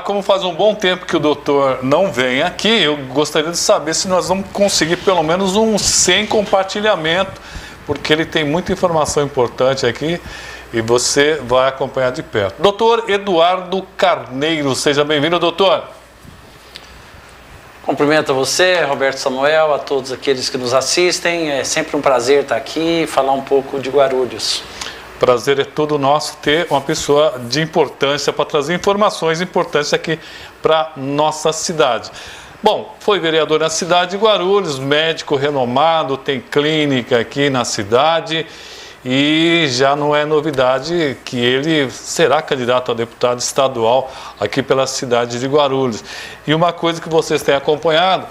Como faz um bom tempo que o doutor não vem aqui, eu gostaria de saber se nós vamos conseguir pelo menos um 100 compartilhamento, porque ele tem muita informação importante aqui e você vai acompanhar de perto. Doutor Eduardo Carneiro, seja bem-vindo, doutor. Cumprimento a você, Roberto Samuel, a todos aqueles que nos assistem. É sempre um prazer estar aqui e falar um pouco de Guarulhos. Prazer é todo nosso ter uma pessoa de importância para trazer informações importantes aqui para nossa cidade. Bom, foi vereador na cidade de Guarulhos, médico renomado, tem clínica aqui na cidade e já não é novidade que ele será candidato a deputado estadual aqui pela cidade de Guarulhos. E uma coisa que vocês têm acompanhado,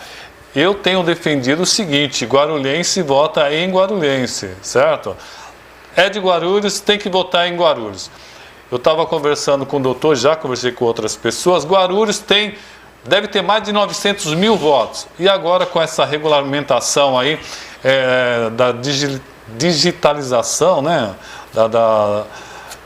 eu tenho defendido o seguinte: guarulhense vota em guarulhense, certo? É de Guarulhos, tem que votar em Guarulhos. Eu estava conversando com o doutor, já conversei com outras pessoas. Guarulhos deve ter mais de 900 mil votos. E agora com essa regulamentação aí da digitalização, né?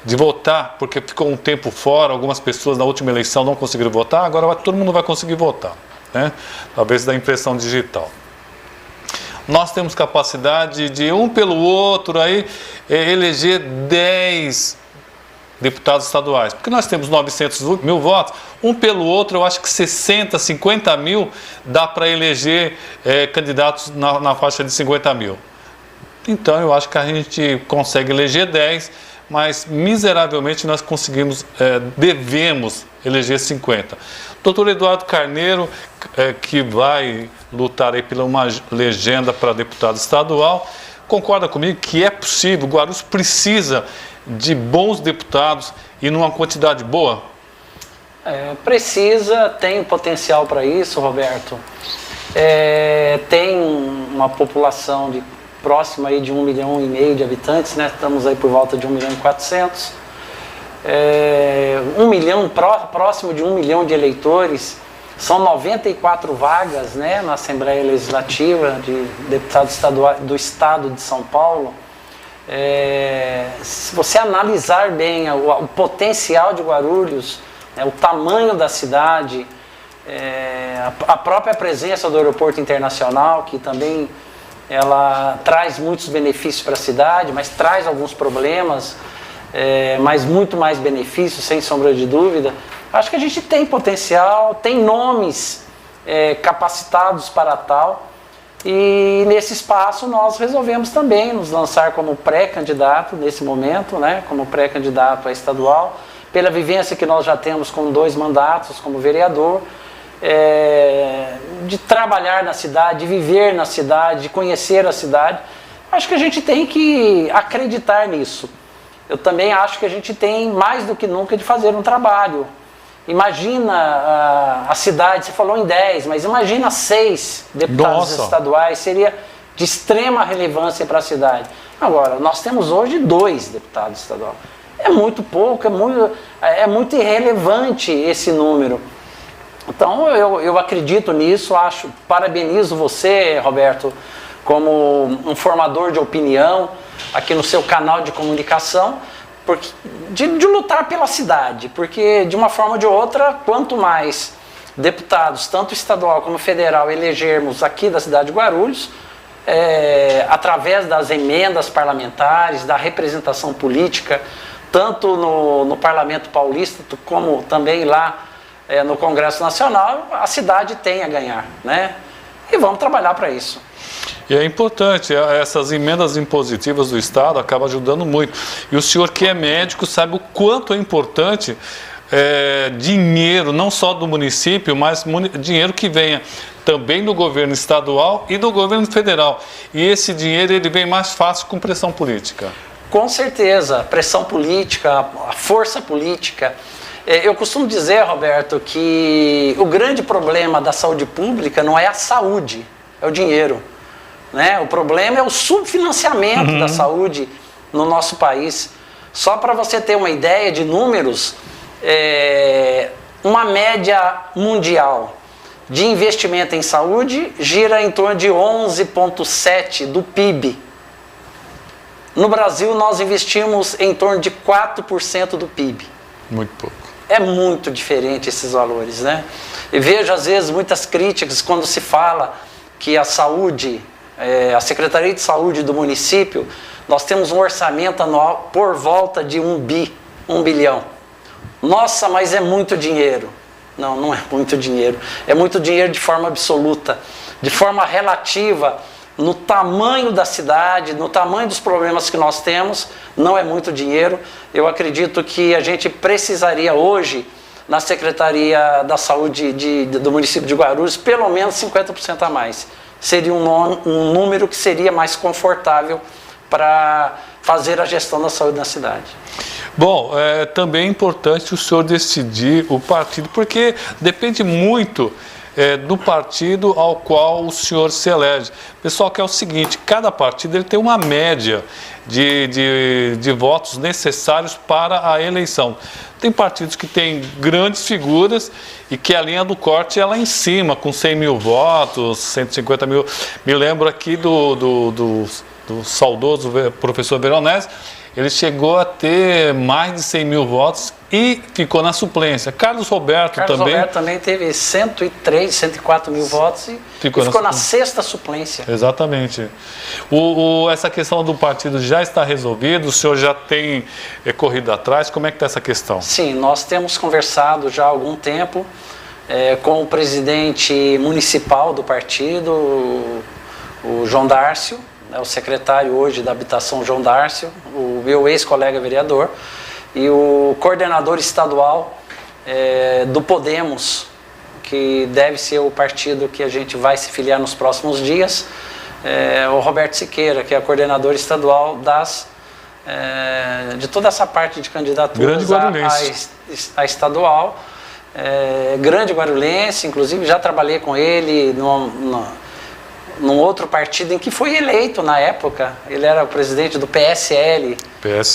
De votar, porque ficou um tempo fora, algumas pessoas na última eleição não conseguiram votar, agora todo mundo vai conseguir votar, né? Talvez da impressão digital. Nós temos capacidade de, um pelo outro, aí, eleger 10 deputados estaduais. Porque nós temos 900 mil votos, um pelo outro, eu acho que 60, 50 mil dá para eleger candidatos na faixa de 50 mil. Então, eu acho que a gente consegue eleger 10, mas miseravelmente nós devemos eleger 50. Doutor Eduardo Carneiro, que vai lutar aí pela uma legenda para deputado estadual, concorda comigo que é possível, Guarulhos precisa de bons deputados e numa quantidade boa? Precisa, tem potencial para isso, Roberto. Tem uma população próxima aí de 1,5 milhão de habitantes, né? Estamos aí por volta de 1.400.000. 1 milhão, próximo de 1 milhão de eleitores. São 94 vagas, né, na Assembleia Legislativa de deputados estaduais do Estado de São Paulo. Se você analisar bem o potencial de Guarulhos, o tamanho da cidade, a própria presença do aeroporto internacional, que também ela traz muitos benefícios para a cidade, mas traz alguns problemas, mas muito mais benefícios, sem sombra de dúvida. Acho que a gente tem potencial, tem nomes capacitados para tal, e nesse espaço nós resolvemos também nos lançar como pré-candidato nesse momento, né, como pré-candidato a estadual, pela vivência que nós já temos com 2 mandatos como vereador, de trabalhar na cidade, de viver na cidade, de conhecer a cidade. Acho que a gente tem que acreditar nisso. Eu também acho que a gente tem mais do que nunca de fazer um trabalho. Imagina a cidade, você falou em 10, mas imagina 6 deputados estaduais, seria de extrema relevância para a cidade. Agora, nós temos hoje 2 deputados estaduais. É muito pouco, é muito irrelevante esse número. Então, eu acredito nisso, parabenizo você, Roberto, como um formador de opinião aqui no seu canal de comunicação, de lutar pela cidade, porque de uma forma ou de outra, quanto mais deputados, tanto estadual como federal, elegermos aqui da cidade de Guarulhos, através das emendas parlamentares, da representação política, tanto no Parlamento Paulista, como também lá no Congresso Nacional, a cidade tem a ganhar, né? E vamos trabalhar para isso. E é importante, essas emendas impositivas do Estado acabam ajudando muito. E o senhor que é médico sabe o quanto é importante dinheiro, não só do município, mas dinheiro que venha também do governo estadual e do governo federal. E esse dinheiro ele vem mais fácil com pressão política. Com certeza, pressão política, a força política. Eu costumo dizer, Roberto, que o grande problema da saúde pública não é a saúde, é o dinheiro. Né? O problema é o subfinanciamento da saúde no nosso país. Só para você ter uma ideia de números, uma média mundial de investimento em saúde gira em torno de 11,7% do PIB. No Brasil, nós investimos em torno de 4% do PIB. Muito pouco. é muito diferente esses valores, né? E vejo às vezes muitas críticas quando se fala que a saúde, a Secretaria de Saúde do município, nós temos um orçamento anual por volta de 1 bilhão. Nossa, mas é muito dinheiro. Não, não é muito dinheiro. É muito dinheiro de forma absoluta, de forma relativa, no tamanho da cidade, no tamanho dos problemas que nós temos, não é muito dinheiro. Eu acredito que a gente precisaria hoje, na Secretaria da Saúde do município de Guarulhos, pelo menos 50% a mais. Seria um número que seria mais confortável para fazer a gestão da saúde na cidade. Bom, também é importante o senhor decidir o partido, porque depende muito do partido ao qual o senhor se elege. Pessoal, que é o seguinte, cada partido ele tem uma média de votos necessários para a eleição. Tem partidos que têm grandes figuras e que a linha do corte é lá em cima, com 100 mil votos, 150 mil. Me lembro aqui do saudoso professor Veronese. Ele chegou a ter mais de 100 mil votos e ficou na suplência. Carlos Roberto também teve 103, 104 mil votos e ficou na sexta suplência. Exatamente. Essa questão do partido já está resolvida? O senhor já tem corrido atrás? Como é que está essa questão? Sim, nós temos conversado já há algum tempo com o presidente municipal do partido, o João Dárcio, o secretário hoje da Habitação, João Dárcio, o meu ex-colega vereador, e o coordenador estadual do Podemos, que deve ser o partido que a gente vai se filiar nos próximos dias, o Roberto Siqueira, que é coordenador estadual de toda essa parte de candidaturas a estadual. Grande guarulhense, inclusive já trabalhei com ele num outro partido em que foi eleito na época. Ele era o presidente do PSL.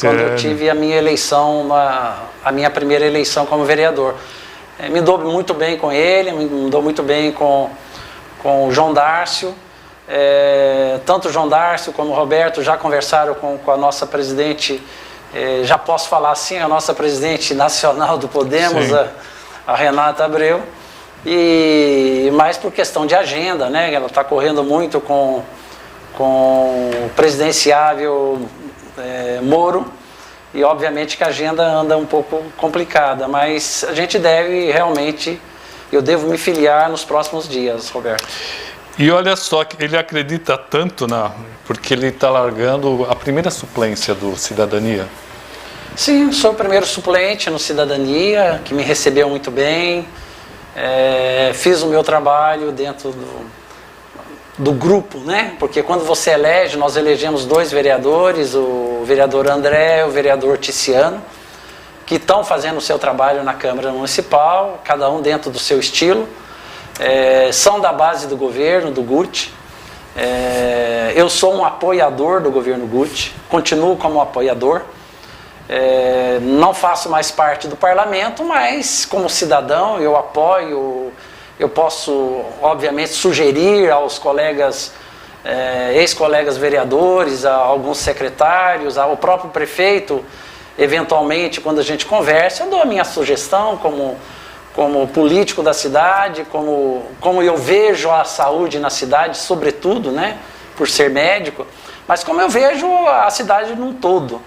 Quando eu tive a minha eleição, a minha primeira eleição como vereador. Me dou muito bem com ele, me dou muito bem com o João Dárcio. Tanto o João Dárcio como o Roberto já conversaram com a nossa presidente, já posso falar assim, a nossa presidente nacional do Podemos, a Renata Abreu. E mais por questão de agenda, né? Ela está correndo muito com o presidenciável Moro, e obviamente que a agenda anda um pouco complicada, mas a gente deve realmente, eu devo me filiar nos próximos dias, Roberto. E olha só, que ele acredita tanto porque ele está largando a primeira suplência do Cidadania. Sim, sou o primeiro suplente no Cidadania, que me recebeu muito bem. Fiz o meu trabalho dentro do grupo, né? Porque quando você elege, nós elegemos 2 vereadores, o vereador André e o vereador Ticiano, que estão fazendo o seu trabalho na Câmara Municipal, cada um dentro do seu estilo. São da base do governo, do Guti. Eu sou um apoiador do governo Guti, continuo como apoiador. Não faço mais parte do parlamento, mas como cidadão eu apoio, eu posso obviamente sugerir aos colegas, ex-colegas vereadores, a alguns secretários, ao próprio prefeito, eventualmente quando a gente conversa, eu dou a minha sugestão como político da cidade, como eu vejo a saúde na cidade, sobretudo, né, por ser médico, mas como eu vejo a cidade num todo.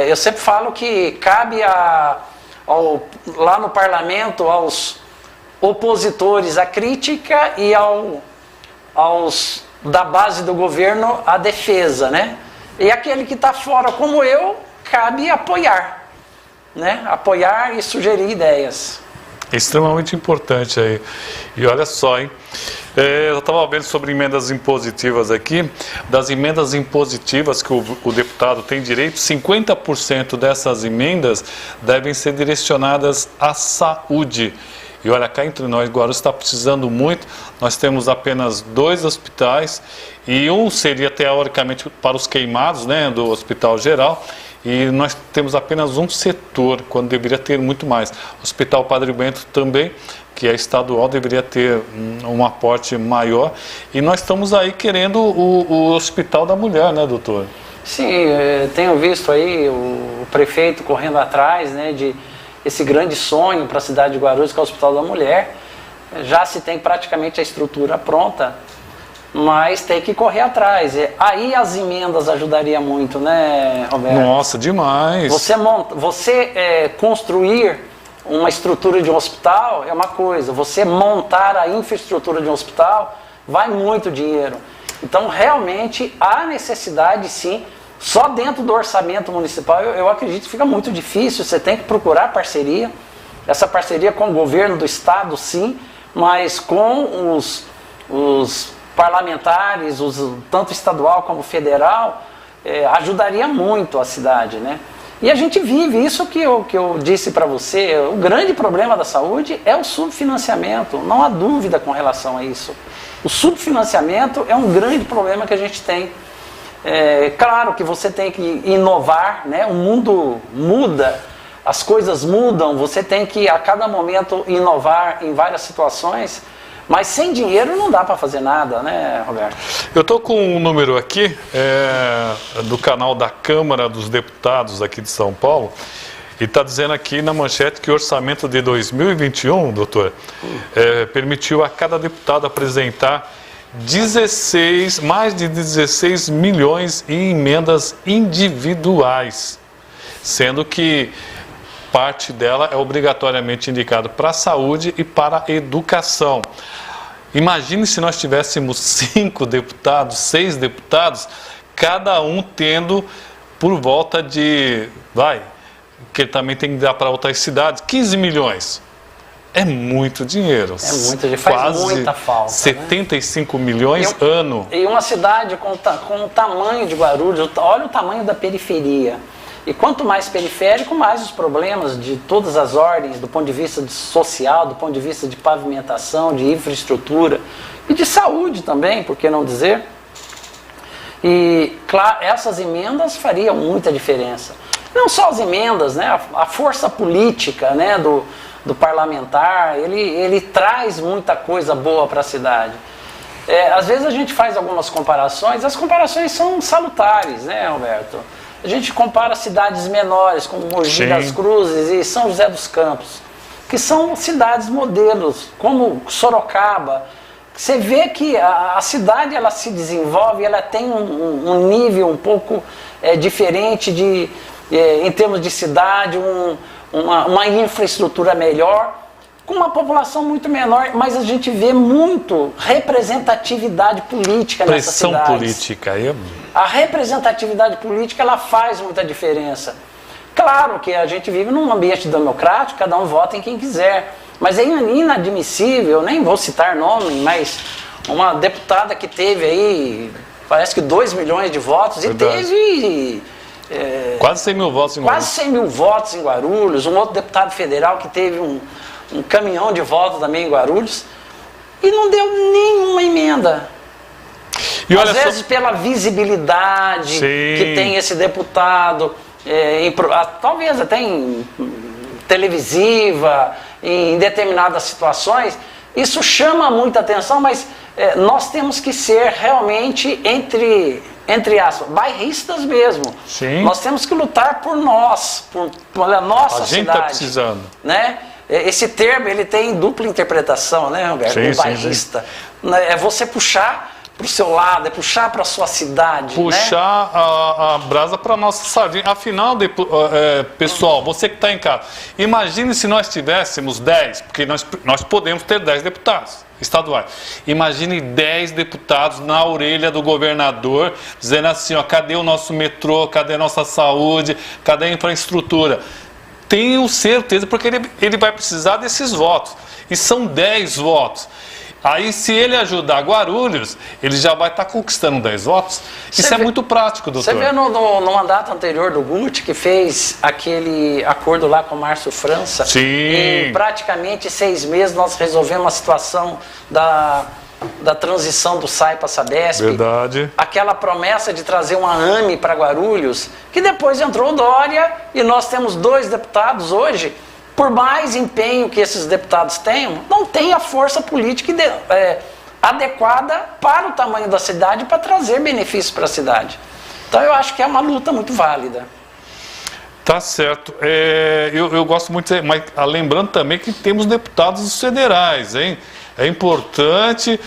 Eu sempre falo que cabe lá no parlamento aos opositores a crítica e aos da base do governo a defesa, né? E aquele que está fora como eu, cabe apoiar, né? Apoiar e sugerir ideias. Extremamente importante aí. E olha só, hein? Eu estava vendo sobre emendas impositivas aqui. Das emendas impositivas que o deputado tem direito, 50% dessas emendas devem ser direcionadas à saúde. E olha, cá entre nós, Guarulhos está precisando muito. Nós temos apenas 2 hospitais e um seria teoricamente para os queimados, né, do Hospital Geral. E nós temos apenas um setor, quando deveria ter muito mais. O Hospital Padre Bento também, que é estadual, deveria ter um aporte maior. E nós estamos aí querendo o Hospital da Mulher, né, doutor? Sim, tenho visto aí o prefeito correndo atrás, né, esse grande sonho para a cidade de Guarulhos, que é o Hospital da Mulher. Já se tem praticamente a estrutura pronta, mas tem que correr atrás. Aí as emendas ajudariam muito, né, Roberto? Nossa, demais. Você construir uma estrutura de um hospital é uma coisa, você montar a infraestrutura de um hospital vai muito dinheiro. Então, realmente, há necessidade, sim. Só dentro do orçamento municipal, eu acredito que fica muito difícil. Você tem que procurar parceria. Essa parceria com o governo do estado, sim, mas com os parlamentares, tanto estadual como federal, ajudaria muito a cidade, né? E a gente vive isso que eu disse para você. O grande problema da saúde é o subfinanciamento. Não há dúvida com relação a isso. O subfinanciamento é um grande problema que a gente tem. Claro que você tem que inovar, né? O mundo muda, as coisas mudam, você tem que a cada momento inovar em várias situações, mas sem dinheiro não dá para fazer nada, né, Roberto? Eu estou com um número aqui do canal da Câmara dos Deputados aqui de São Paulo, e está dizendo aqui na manchete que o orçamento de 2021, doutor, permitiu a cada deputado apresentar mais de 16 milhões em emendas individuais, sendo que parte dela é obrigatoriamente indicada para a saúde e para a educação. Imagine se nós tivéssemos 5 deputados, 6 deputados, cada um tendo por volta de, que também tem que dar para outras cidades, 15 milhões. É muito dinheiro. É muito dinheiro, faz muita falta. 75 milhões ano. E uma cidade com o tamanho de Guarulhos, olha o tamanho da periferia. E quanto mais periférico, mais os problemas de todas as ordens, do ponto de vista social, do ponto de vista de pavimentação, de infraestrutura e de saúde também, por que não dizer? E, claro, essas emendas fariam muita diferença. Não só as emendas, né? A força política, né, do parlamentar, ele traz muita coisa boa para a cidade. Às vezes a gente faz algumas comparações, as comparações são salutares, né, Roberto? A gente compara cidades menores, como Mogi das Cruzes e São José dos Campos, que são cidades modelos, como Sorocaba. Você vê que a cidade ela se desenvolve, ela tem um nível um pouco diferente em termos de cidade, uma infraestrutura melhor, com uma população muito menor, mas a gente vê muito representatividade política nessas cidades. Pressão política. A representatividade política ela faz muita diferença. Claro que a gente vive num ambiente democrático, cada um vota em quem quiser, mas é inadmissível, nem vou citar nome, mas uma deputada que teve aí, parece que 2 milhões de votos. Verdade. E teve... quase 100 mil votos em Guarulhos. Quase 100 mil votos em Guarulhos. Um outro deputado federal que teve um caminhão de votos também em Guarulhos e não deu nenhuma emenda. E às vezes pela visibilidade que tem esse deputado, talvez até em televisiva, em determinadas situações, isso chama muita atenção, mas nós temos que ser realmente entre aspas, bairristas mesmo. Sim. Nós temos que lutar por nós, por a nossa cidade. A gente está precisando. Né? Esse termo ele tem dupla interpretação, né, Roberto? Sim, o bairrista. Sim. É você puxar para o seu lado, é puxar para a sua cidade. Puxar, né? a brasa para a nossa sardinha. Afinal, pessoal, você que está em casa, imagine se nós tivéssemos 10, porque nós podemos ter 10 deputados estaduais. Imagine 10 deputados na orelha do governador, dizendo assim, cadê o nosso metrô, cadê a nossa saúde, cadê a infraestrutura? Tenho certeza, porque ele vai precisar desses votos. E são 10 votos. Aí, se ele ajudar Guarulhos, ele já vai estar conquistando 10 votos. Isso é muito prático, doutor. Você vê no mandato anterior do Guti, que fez aquele acordo lá com o Márcio França. Sim. Em praticamente 6 meses nós resolvemos a situação da transição do SAI para a Sabesp. Verdade. Aquela promessa de trazer uma AME para Guarulhos, que depois entrou o Dória, e nós temos 2 deputados hoje. Por mais empenho que esses deputados tenham, não tem a força política adequada para o tamanho da cidade para trazer benefícios para a cidade. Então eu acho que é uma luta muito válida. Tá certo. Eu gosto muito, mas lembrando também que temos deputados federais, hein? É importante,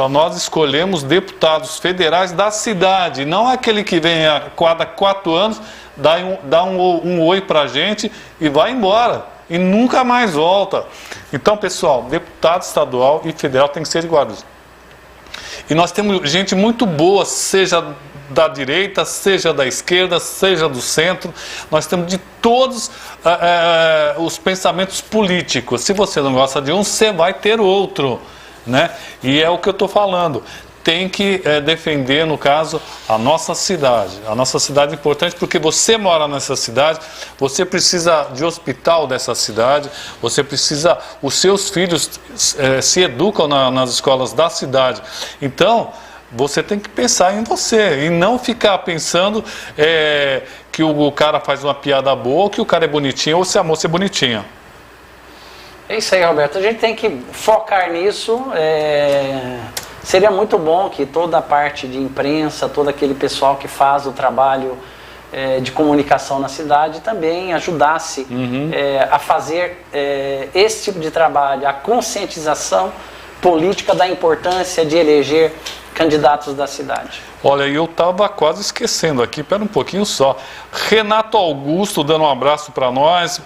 nós escolhemos deputados federais da cidade, não aquele que vem a cada 4 anos, dá um oi pra gente e vai embora. E nunca mais volta. Então, pessoal, deputado estadual e federal tem que ser de Guarulhos. E nós temos gente muito boa, seja da direita, seja da esquerda, seja do centro. Nós temos de todos os pensamentos políticos. Se você não gosta de um, você vai ter outro, né? E é o que eu estou falando. Tem que defender, no caso, a nossa cidade. A nossa cidade é importante porque você mora nessa cidade, você precisa de hospital dessa cidade, você precisa, os seus filhos se educam nas escolas da cidade. Então, você tem que pensar em você e não ficar pensando que o cara faz uma piada boa, ou que o cara é bonitinho, ou se a moça é bonitinha. É isso aí, Roberto. A gente tem que focar nisso. Seria muito bom que toda a parte de imprensa, todo aquele pessoal que faz o trabalho de comunicação na cidade também ajudasse a fazer esse tipo de trabalho, a conscientização política da importância de eleger candidatos da cidade. Olha, eu estava quase esquecendo aqui, espera um pouquinho só. Renato Augusto dando um abraço para nós.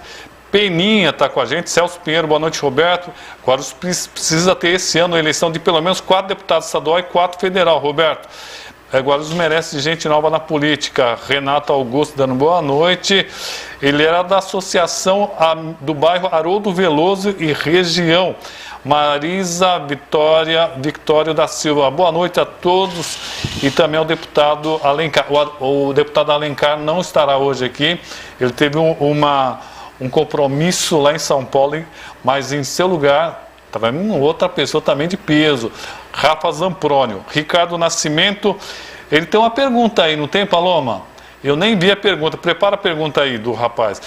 Peninha está com a gente, Celso Pinheiro, boa noite, Roberto. Guarulhos precisa ter esse ano a eleição de pelo menos 4 deputados estaduais e 4 federal, Roberto. Guarulhos merece gente nova na política. Renato Augusto dando boa noite. Ele era da associação do bairro Haroldo Veloso e região. Marisa Victório da Silva. Boa noite a todos e também ao deputado Alencar. O deputado Alencar não estará hoje aqui. Ele teve um compromisso lá em São Paulo, mas em seu lugar estava outra pessoa também de peso, Rafa Zamprônio. Ricardo Nascimento, ele tem uma pergunta aí, não tem, Paloma? Eu nem vi a pergunta, prepara a pergunta aí do rapaz.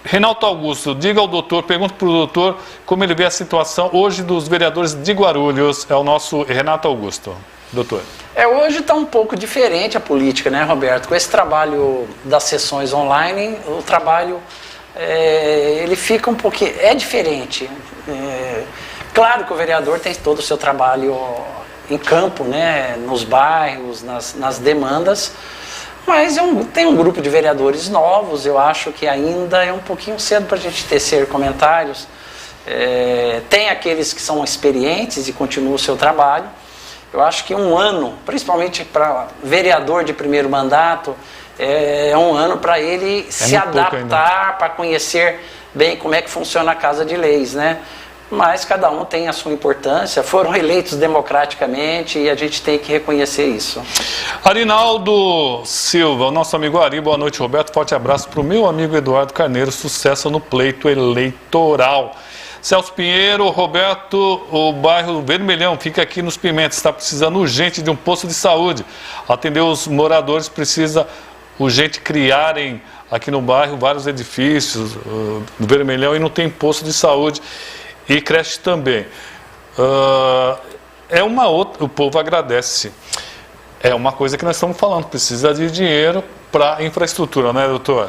Renato Augusto, diga ao doutor, pergunta para o doutor como ele vê a situação hoje dos vereadores de Guarulhos. É o nosso Renato Augusto. Doutor. Hoje está um pouco diferente a política, né, Roberto? Com esse trabalho das sessões online, o trabalho ele fica um pouquinho... É diferente. Claro que o vereador tem todo o seu trabalho em campo, né, nos bairros, nas demandas, mas tem um grupo de vereadores novos. Eu acho que ainda é um pouquinho cedo para a gente tecer comentários. Tem aqueles que são experientes e continuam o seu trabalho. Eu acho que um ano, principalmente para vereador de primeiro mandato, é um ano para ele se adaptar, para conhecer bem como é que funciona a Casa de Leis, né? Mas cada um tem a sua importância, foram eleitos democraticamente e a gente tem que reconhecer isso. Arinaldo Silva, o nosso amigo Ari, boa noite, Roberto, forte abraço para o meu amigo Eduardo Carneiro, sucesso no pleito eleitoral. Celso Pinheiro, Roberto, o bairro Vermelhão fica aqui nos Pimentas, está precisando urgente de um posto de saúde. Atender os moradores precisa urgente criarem aqui no bairro vários edifícios do Vermelhão e não tem posto de saúde e creche também. O povo agradece. É uma coisa que nós estamos falando, precisa de dinheiro para infraestrutura, né, doutor?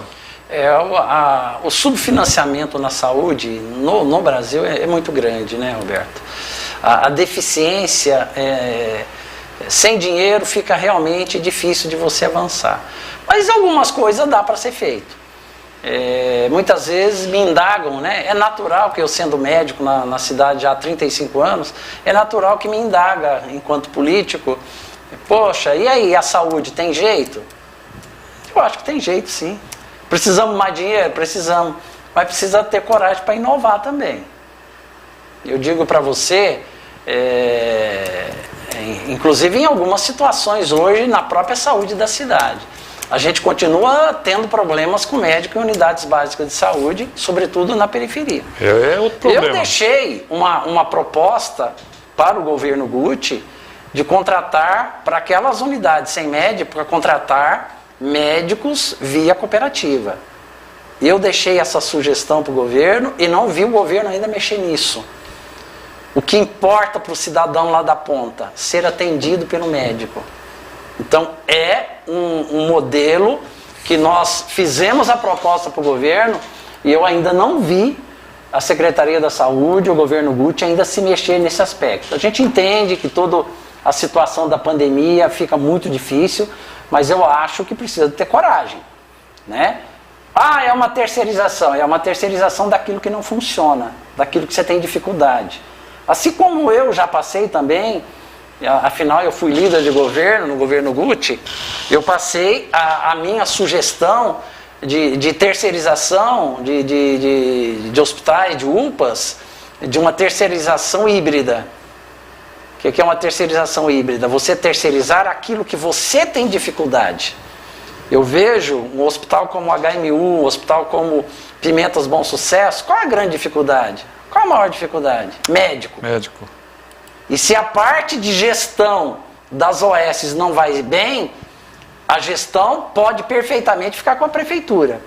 O subfinanciamento na saúde no Brasil é muito grande, né, Roberto? A deficiência, sem dinheiro fica realmente difícil de você avançar. Mas algumas coisas dá para ser feito. Muitas vezes me indagam, né? É natural que eu, sendo médico na cidade já há 35 anos, é natural que me indaga enquanto político. Poxa, e aí, a saúde tem jeito? Eu acho que tem jeito, sim. Precisamos mais dinheiro? Precisamos. Mas precisa ter coragem para inovar também. Eu digo para você, inclusive em algumas situações hoje, na própria saúde da cidade, a gente continua tendo problemas com médico em unidades básicas de saúde, sobretudo na periferia. É outro problema. Eu deixei uma proposta para o governo Guti de contratar, para aquelas unidades sem médico, para contratar médicos via cooperativa. Eu deixei essa sugestão para o governo e não vi o governo ainda mexer nisso. O que importa para o cidadão lá da ponta? Ser atendido pelo médico. Então é um modelo que nós fizemos a proposta para o governo e eu ainda não vi a Secretaria da Saúde, o governo Guti, ainda se mexer nesse aspecto. A gente entende que toda a situação da pandemia fica muito difícil, mas eu acho que precisa ter coragem, né? Ah, é uma terceirização daquilo que não funciona, daquilo que você tem dificuldade. Assim como eu já passei também, afinal eu fui líder de governo, no governo Guti, eu passei a minha sugestão de terceirização de hospitais, de UPAs, de uma terceirização híbrida. O que é uma terceirização híbrida? Você terceirizar aquilo que você tem dificuldade. Eu vejo um hospital como o HMU, um hospital como Pimentas Bom Sucesso, qual é a grande dificuldade? Qual a maior dificuldade? Médico. E se a parte de gestão das OS não vai bem, a gestão pode perfeitamente ficar com a prefeitura.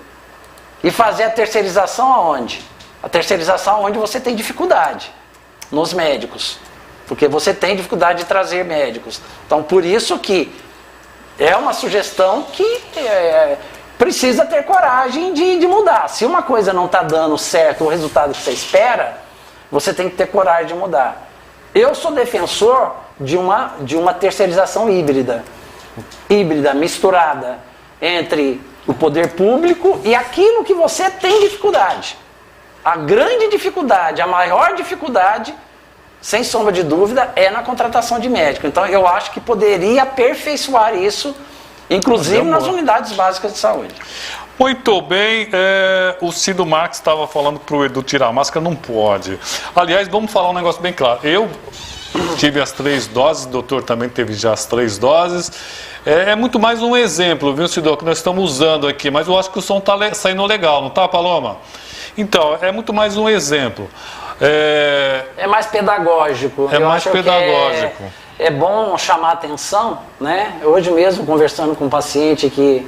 E fazer a terceirização aonde? A terceirização onde você tem dificuldade, nos médicos. Porque você tem dificuldade de trazer médicos. Então, por isso que é uma sugestão que precisa ter coragem de mudar. Se uma coisa não está dando certo o resultado que você espera, você tem que ter coragem de mudar. Eu sou defensor de uma terceirização híbrida, misturada entre o poder público e aquilo que você tem dificuldade. A grande dificuldade, a maior dificuldade, sem sombra de dúvida, é na contratação de médico. Então eu acho que poderia aperfeiçoar isso, inclusive nas unidades básicas de saúde. Muito bem, o Cido Marques estava falando para o Edu tirar a máscara, não pode. Aliás, vamos falar um negócio bem claro. Eu tive as 3 doses, o doutor também teve já as 3 doses. É muito mais um exemplo, viu, Cido, que nós estamos usando aqui, mas eu acho que o som está saindo legal, não está, Paloma? Então, é muito mais um exemplo. É mais pedagógico. É mais pedagógico. É bom chamar atenção, né? Hoje mesmo, conversando com um paciente que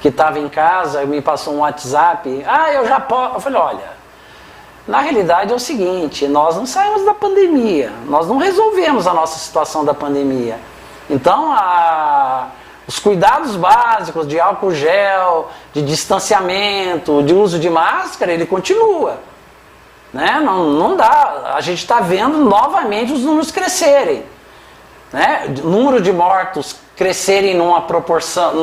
estava em casa, me passou um WhatsApp. Eu já posso. Eu falei, olha, na realidade é o seguinte, nós não saímos da pandemia, nós não resolvemos a nossa situação da pandemia. Então, os cuidados básicos de álcool gel, de distanciamento, de uso de máscara, ele continua. Né? Não dá. A gente está vendo novamente os números crescerem. Né? O número de mortos crescerem numa proporção,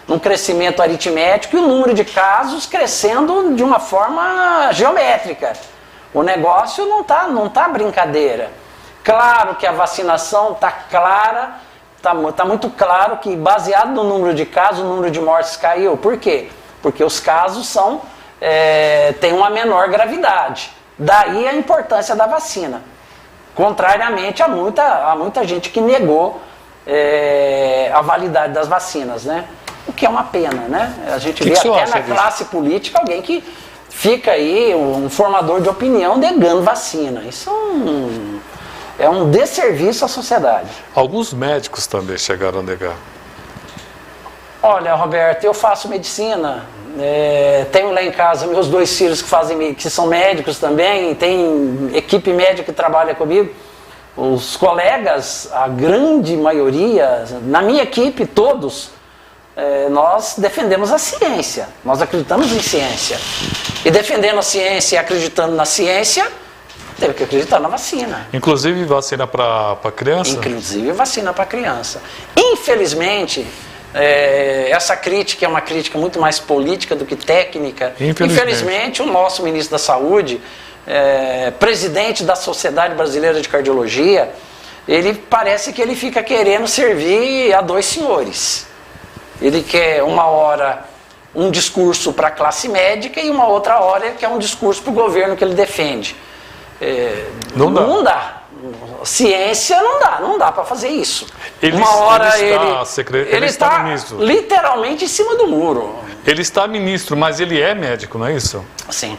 num crescimento aritmético, e o número de casos crescendo de uma forma geométrica. O negócio não tá brincadeira. Claro que a vacinação está clara, tá muito claro que, baseado no número de casos, o número de mortes caiu. Por quê? Porque os casos têm uma menor gravidade. Daí a importância da vacina. Contrariamente a muita gente que negou a validade das vacinas, né? O que é uma pena, né? A gente vê até na classe política alguém que fica aí, um formador de opinião, negando vacina. Isso é um desserviço à sociedade. Alguns médicos também chegaram a negar. Olha, Roberto, eu faço medicina, tenho lá em casa meus 2 filhos que são médicos também, tem equipe médica que trabalha comigo. Os colegas, a grande maioria, na minha equipe, todos, nós defendemos a ciência, nós acreditamos em ciência. E defendendo a ciência e acreditando na ciência, teve que acreditar na vacina. Inclusive vacina para criança? Inclusive vacina para criança. Infelizmente, essa crítica é uma crítica muito mais política do que técnica. Infelizmente o nosso ministro da Saúde, presidente da Sociedade Brasileira de Cardiologia, ele parece que ele fica querendo servir a 2 senhores. Ele quer uma hora um discurso para a classe médica e uma outra hora que é um discurso para o governo que ele defende. Não dá. Ciência não dá para fazer isso. Uma hora ele está literalmente em cima do muro. Ele está ministro, mas ele é médico, não é isso? Sim.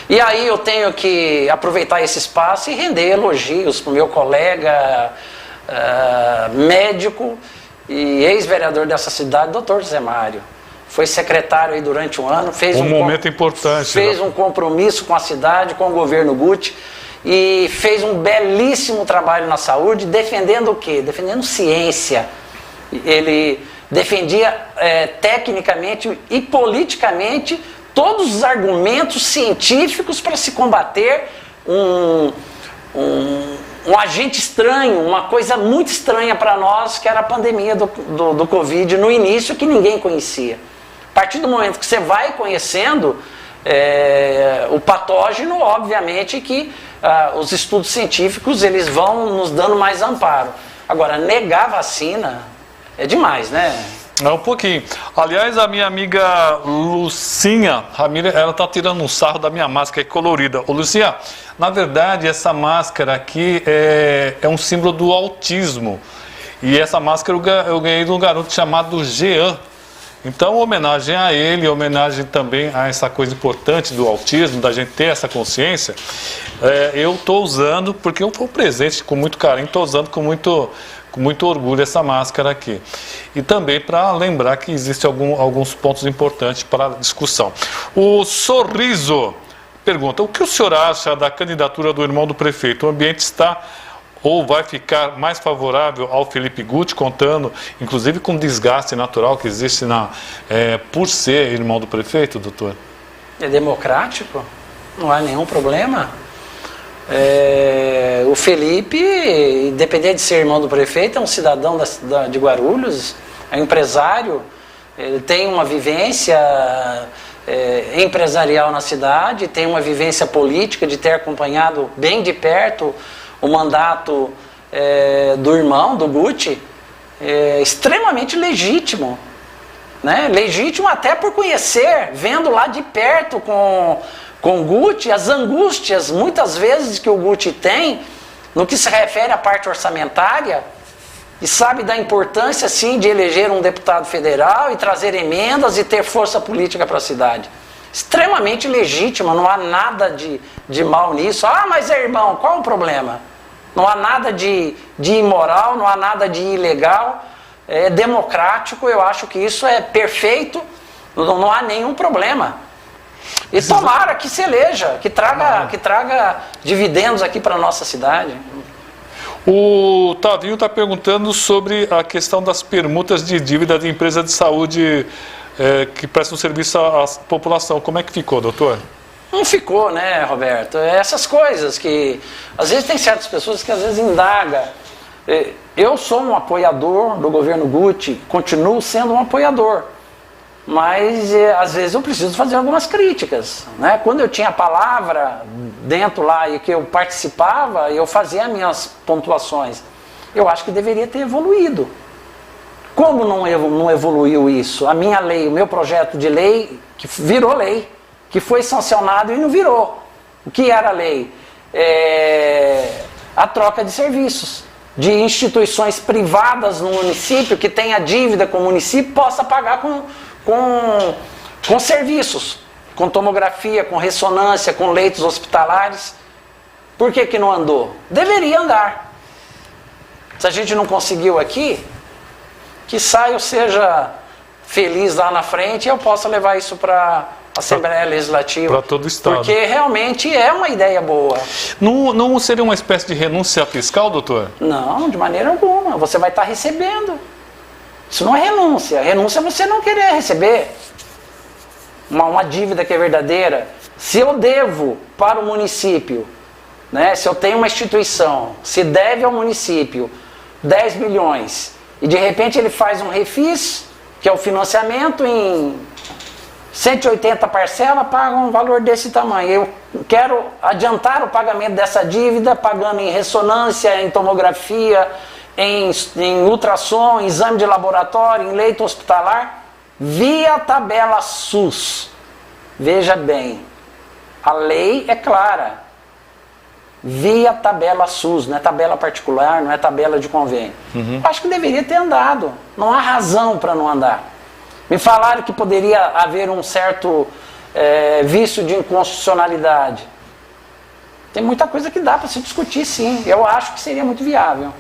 E aí eu tenho que aproveitar esse espaço e render elogios para o meu colega médico e ex-vereador dessa cidade, Dr. Zé Mário. Foi secretário aí durante um ano, fez momento importante. Fez um compromisso com a cidade, com o governo Guti, e fez um belíssimo trabalho na saúde, defendendo o quê? Defendendo ciência. Ele defendia tecnicamente e politicamente todos os argumentos científicos para se combater um agente estranho, uma coisa muito estranha para nós, que era a pandemia do Covid no início, que ninguém conhecia. A partir do momento que você vai conhecendo o patógeno, obviamente que os estudos científicos eles vão nos dando mais amparo. Agora, negar vacina é demais, né? É um pouquinho. Aliás, a minha amiga Lucinha Ramírez, ela está tirando um sarro da minha máscara, que é colorida. Ô, Lucinha, na verdade, essa máscara aqui é um símbolo do autismo. E essa máscara eu ganhei de um garoto chamado Jean. Então, homenagem a ele, homenagem também a essa coisa importante do autismo, da gente ter essa consciência, eu estou usando, porque foi um presente com muito carinho, estou usando com muito orgulho essa máscara aqui. E também para lembrar que existem alguns pontos importantes para a discussão. O Sorriso pergunta: o que o senhor acha da candidatura do irmão do prefeito? O ambiente está ou vai ficar mais favorável ao Felipe Guti, contando inclusive com o desgaste natural que existe por ser irmão do prefeito, doutor? É democrático, não há nenhum problema. O Felipe, independente de ser irmão do prefeito, é um cidadão de Guarulhos, é um empresário, ele tem uma vivência empresarial na cidade, tem uma vivência política de ter acompanhado bem de perto o mandato do irmão, do Guti, extremamente legítimo, né? Legítimo até por conhecer, vendo lá de perto com o Guti, as angústias, muitas vezes, que o Guti tem no que se refere à parte orçamentária, e sabe da importância, sim, de eleger um deputado federal e trazer emendas e ter força política para a cidade. Extremamente legítima, não há nada de mal nisso. Ah, mas é irmão, qual o problema? Não há nada de imoral, não há nada de ilegal, é democrático, eu acho que isso é perfeito, não há nenhum problema. E tomara que se eleja, que traga dividendos aqui para a nossa cidade. O Tavinho está perguntando sobre a questão das permutas de dívida de empresa de saúde que prestam serviço à população. Como é que ficou, doutor? Não ficou, né, Roberto? Essas coisas que... Às vezes tem certas pessoas que às vezes indagam. Eu sou um apoiador do governo Guti, continuo sendo um apoiador. Mas às vezes eu preciso fazer algumas críticas, né? Quando eu tinha a palavra dentro lá e que eu participava, eu fazia as minhas pontuações. Eu acho que deveria ter evoluído. Como não evoluiu isso? A minha lei, o meu projeto de lei, que virou lei, que foi sancionado e não virou. O que era a lei? A troca de serviços. De instituições privadas no município que tenha dívida com o município possa pagar com serviços, com tomografia, com ressonância, com leitos hospitalares. Por que não andou? Deveria andar. Se a gente não conseguiu aqui, que eu seja feliz lá na frente e eu possa levar isso para a Assembleia Legislativa. Para todo o Estado. Porque realmente é uma ideia boa. Não seria uma espécie de renúncia fiscal, doutor? Não, de maneira alguma. Você vai estar recebendo. Isso não é renúncia. Renúncia é você não querer receber uma dívida que é verdadeira. Se eu devo para o município, né, se eu tenho uma instituição, se deve ao município 10 milhões, e de repente ele faz um refis, que é o financiamento, em 180 parcelas, paga um valor desse tamanho. Eu quero adiantar o pagamento dessa dívida, pagando em ressonância, em tomografia, em ultrassom, em exame de laboratório, em leito hospitalar, via tabela SUS. Veja bem, a lei é clara. Via tabela SUS, não é tabela particular, não é tabela de convênio. Acho que deveria ter andado. Não há razão para não andar. Me falaram que poderia haver um certo vício de inconstitucionalidade. Tem muita coisa que dá para se discutir, sim. Eu acho que seria muito viável.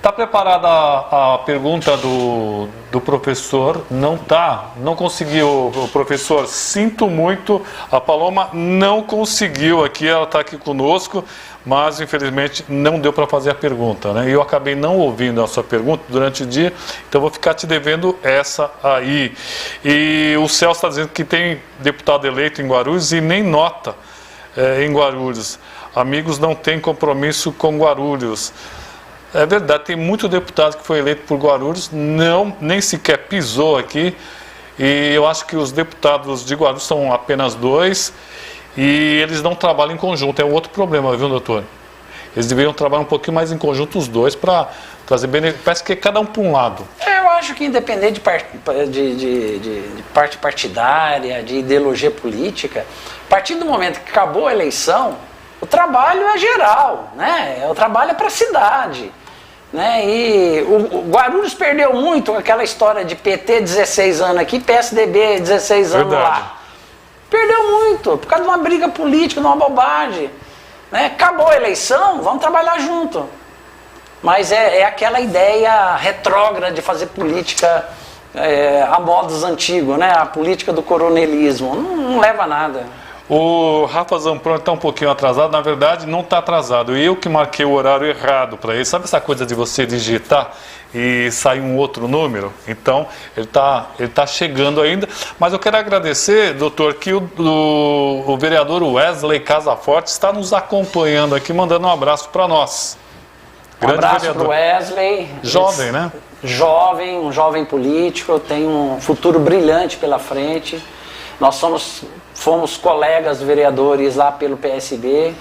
Está preparada a pergunta do professor? Não está. Não conseguiu, o professor. Sinto muito. A Paloma não conseguiu aqui. Ela está aqui conosco, mas infelizmente não deu para fazer a pergunta, né? Eu acabei não ouvindo a sua pergunta durante o dia, então vou ficar te devendo essa aí. E o Celso está dizendo que tem deputado eleito em Guarulhos e nem nota em Guarulhos. Amigos não têm compromisso com Guarulhos. É verdade, tem muito deputado que foi eleito por Guarulhos, nem sequer pisou aqui, e eu acho que os deputados de Guarulhos são apenas 2, e eles não trabalham em conjunto, é um outro problema, viu, doutor? Eles deveriam trabalhar um pouquinho mais em conjunto os dois para trazer benefício, parece que é cada um para um lado. Eu acho que independente de parte partidária, de ideologia política, a partir do momento que acabou a eleição, o trabalho é geral, né? O trabalho é para a cidade. Né? E o Guarulhos perdeu muito com aquela história de PT 16 anos aqui, PSDB 16 anos lá. Perdeu muito, por causa de uma briga política, de uma bobagem. Né? Acabou a eleição, vamos trabalhar junto. Mas é aquela ideia retrógrada de fazer política a modos antigos, né? A política do coronelismo. Não leva a nada. O Rafa Zamproni está um pouquinho atrasado, na verdade não está atrasado, eu que marquei o horário errado para ele. Sabe essa coisa de você digitar e sair um outro número? Então ele tá chegando ainda, mas eu quero agradecer, doutor, que o vereador Wesley Casaforte está nos acompanhando aqui, mandando um abraço para nós. Grande um abraço para o Wesley. Jovem, né? Jovem, um jovem político, tem um futuro brilhante pela frente. Nós fomos colegas vereadores lá pelo PSB.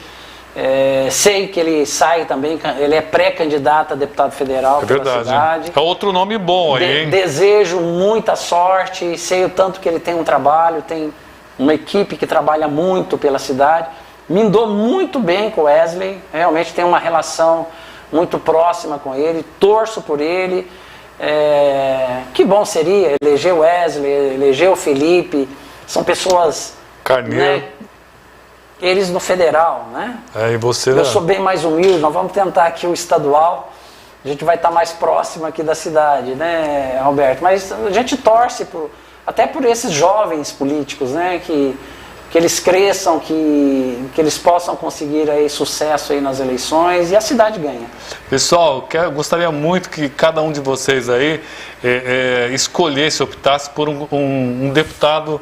Sei que ele sai também, ele é pré-candidato a deputado federal pela cidade. É outro nome bom aí, hein? Desejo muita sorte, sei o tanto que ele tem um trabalho, tem uma equipe que trabalha muito pela cidade. Me dou muito bem com o Wesley, realmente tenho uma relação muito próxima com ele, torço por ele. Que bom seria eleger o Wesley, eleger o Felipe, são pessoas... Carneiro. Né, eles no federal, né? E você... Eu sou bem mais humilde, nós vamos tentar aqui o estadual, a gente vai estar mais próximo aqui da cidade, né, Alberto? Mas a gente torce até por esses jovens políticos, né, que eles cresçam, que eles possam conseguir aí sucesso aí nas eleições e a cidade ganha. Pessoal, gostaria muito que cada um de vocês aí escolhesse, optasse por um deputado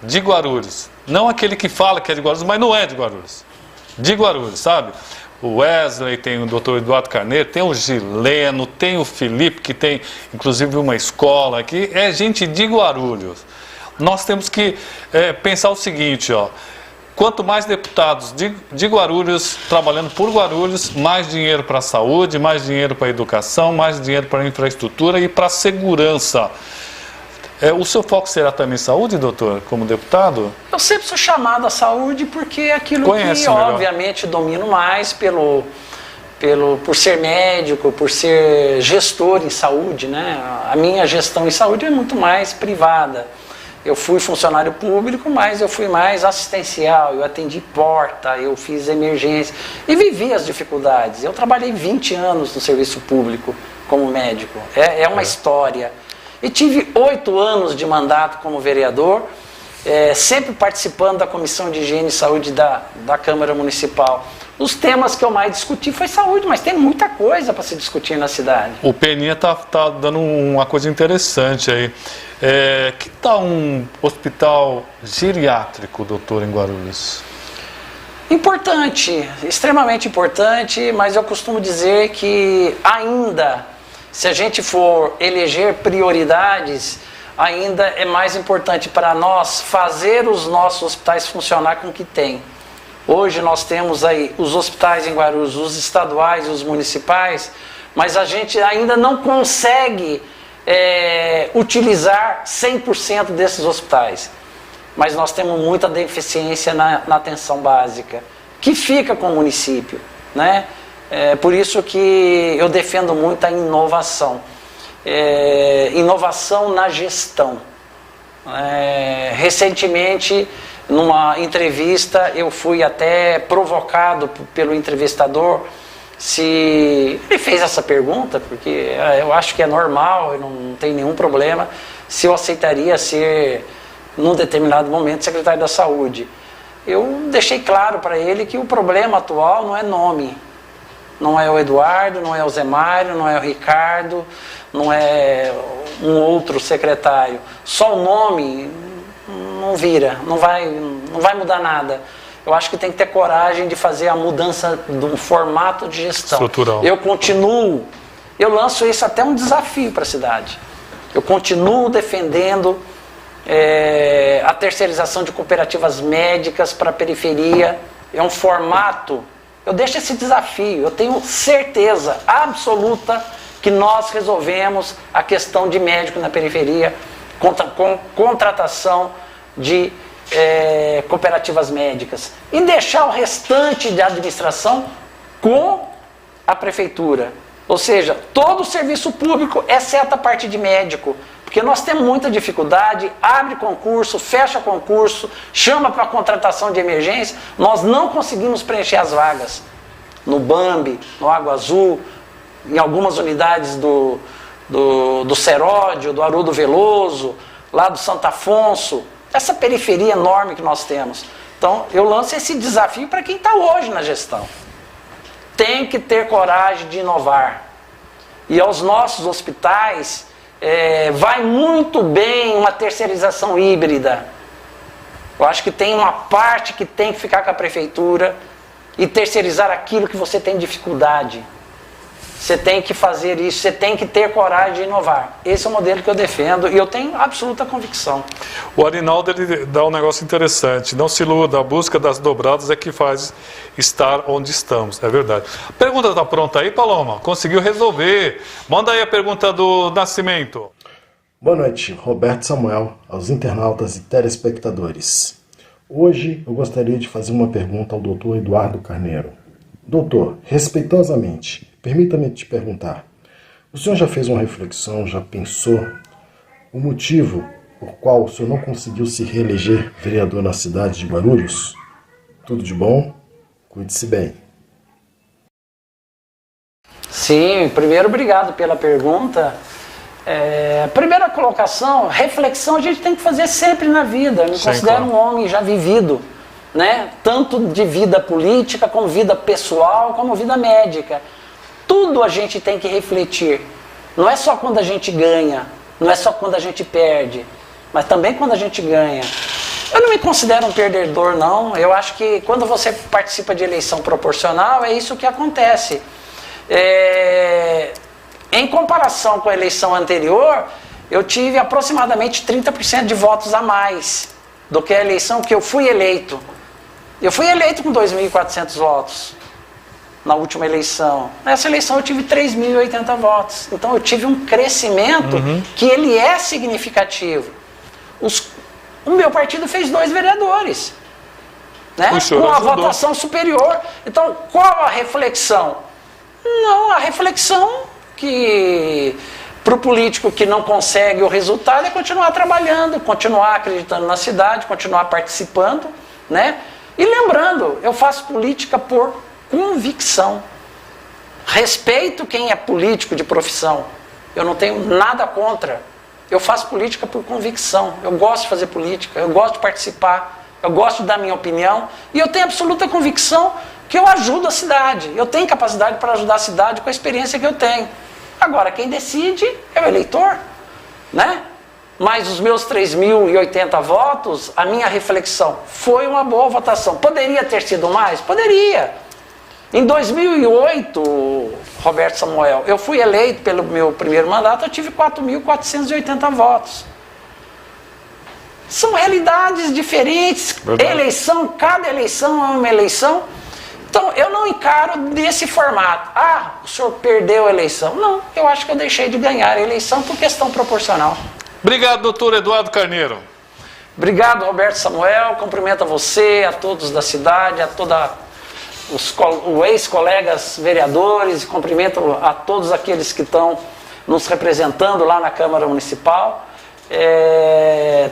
de Guarulhos. Não aquele que fala que é de Guarulhos, mas não é de Guarulhos. De Guarulhos, sabe? O Wesley, tem o Dr. Eduardo Carneiro, tem o Gileno, tem o Felipe, que tem inclusive uma escola aqui. É gente de Guarulhos. Nós temos que pensar o seguinte, ó. Quanto mais deputados de Guarulhos, trabalhando por Guarulhos, mais dinheiro para a saúde, mais dinheiro para a educação, mais dinheiro para a infraestrutura e para a segurança. O seu foco será também saúde, doutor, como deputado? Eu sempre sou chamado à saúde porque é aquilo que, obviamente, domino mais por ser médico, por ser gestor em saúde, né? A minha gestão em saúde é muito mais privada. Eu fui funcionário público, mas eu fui mais assistencial, eu atendi porta, eu fiz emergência e vivi as dificuldades. Eu trabalhei 20 anos no serviço público como médico, é uma história. E tive 8 anos de mandato como vereador, sempre participando da Comissão de Higiene e Saúde da Câmara Municipal. Os temas que eu mais discuti foi saúde, mas tem muita coisa para se discutir na cidade. O Peninha tá dando uma coisa interessante aí. Que tal um hospital geriátrico, doutor, em Guarulhos? Importante, extremamente importante, mas eu costumo dizer que ainda... Se a gente for eleger prioridades, ainda é mais importante para nós fazer os nossos hospitais funcionar com o que tem. Hoje nós temos aí os hospitais em Guarulhos, os estaduais e os municipais, mas a gente ainda não consegue utilizar 100% desses hospitais. Mas nós temos muita deficiência na atenção básica, que fica com o município, né? Por isso que eu defendo muito a inovação. Inovação na gestão. Recentemente, numa entrevista, eu fui até provocado pelo entrevistador se ele fez essa pergunta, porque eu acho que é normal, não tem nenhum problema, se eu aceitaria ser, num determinado momento, secretário da Saúde. Eu deixei claro para ele que o problema atual não é nome. Não é o Eduardo, não é o Zé Mário, não é o Ricardo, não é um outro secretário. Só o nome não vira, não vai mudar nada. Eu acho que tem que ter coragem de fazer a mudança do formato de gestão. Estrutural. Eu lanço isso até um desafio para a cidade. Eu continuo defendendo a terceirização de cooperativas médicas para a periferia. É um formato, eu deixo esse desafio, eu tenho certeza absoluta que nós resolvemos a questão de médico na periferia com contratação de cooperativas médicas e deixar o restante de administração com a prefeitura. Ou seja, todo o serviço público, exceto a parte de médico. Porque nós temos muita dificuldade, abre concurso, fecha concurso, chama para contratação de emergência, nós não conseguimos preencher as vagas. No Bambi, no Água Azul, em algumas unidades do Seródio, do Haroldo Veloso, lá do Santo Afonso, essa periferia enorme que nós temos. Então, eu lanço esse desafio para quem está hoje na gestão. Tem que ter coragem de inovar. E aos nossos hospitais, vai muito bem uma terceirização híbrida. Eu acho que tem uma parte que tem que ficar com a prefeitura e terceirizar aquilo que você tem dificuldade. Você tem que fazer isso, você tem que ter coragem de inovar. Esse é o modelo que eu defendo e eu tenho absoluta convicção. O Arinaldo, ele dá um negócio interessante. Não se iluda, a busca das dobradas é que faz estar onde estamos. É verdade. A pergunta está pronta aí, Paloma? Conseguiu resolver. Manda aí a pergunta do Nascimento. Boa noite, Roberto Samuel, aos internautas e telespectadores. Hoje eu gostaria de fazer uma pergunta ao Dr. Eduardo Carneiro. Doutor, respeitosamente, permita-me te perguntar, o senhor já fez uma reflexão, já pensou o motivo por qual o senhor não conseguiu se reeleger vereador na cidade de Guarulhos? Tudo de bom? Cuide-se bem. Sim, primeiro obrigado pela pergunta. Primeira colocação, reflexão a gente tem que fazer sempre na vida. Eu me considero um homem já vivido, né? Tanto de vida política, como vida pessoal, como vida médica. Tudo a gente tem que refletir. Não é só quando a gente ganha, não é só quando a gente perde, mas também quando a gente ganha. Eu não me considero um perdedor, não. Eu acho que quando você participa de eleição proporcional, é isso que acontece. Em comparação com a eleição anterior, eu tive aproximadamente 30% de votos a mais do que a eleição que eu fui eleito. Eu fui eleito com 2.400 votos na última eleição. Nessa eleição eu tive 3.080 votos. Então eu tive um crescimento que ele é significativo. O meu partido fez 2 vereadores, né? Com a votação superior. Então qual a reflexão? Não, a reflexão que para o político que não consegue o resultado é continuar trabalhando, continuar acreditando na cidade, continuar participando, né? E lembrando, eu faço política por convicção. Respeito quem é político de profissão. Eu não tenho nada contra. Eu faço política por convicção. Eu gosto de fazer política, eu gosto de participar, eu gosto de dar minha opinião e eu tenho absoluta convicção que eu ajudo a cidade. Eu tenho capacidade para ajudar a cidade com a experiência que eu tenho. Agora, quem decide é o eleitor, né? Mas os meus 3.080 votos, a minha reflexão, foi uma boa votação. Poderia ter sido mais? Poderia. Em 2008, Roberto Samuel, eu fui eleito pelo meu primeiro mandato, eu tive 4.480 votos. São realidades diferentes. Eleição, cada eleição é uma eleição. Então, eu não encaro desse formato. Ah, o senhor perdeu a eleição. Não, eu acho que eu deixei de ganhar a eleição por questão proporcional. Obrigado, doutor Eduardo Carneiro. Obrigado, Roberto Samuel. Cumprimento a você, a todos da cidade, a todos os ex-colegas vereadores. Cumprimento a todos aqueles que estão nos representando lá na Câmara Municipal.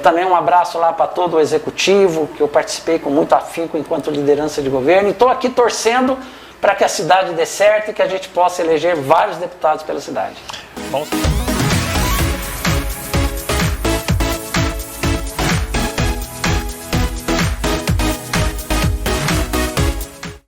Também um abraço lá para todo o executivo, que eu participei com muito afinco enquanto liderança de governo. E estou aqui torcendo para que a cidade dê certo e que a gente possa eleger vários deputados pela cidade. Vamos.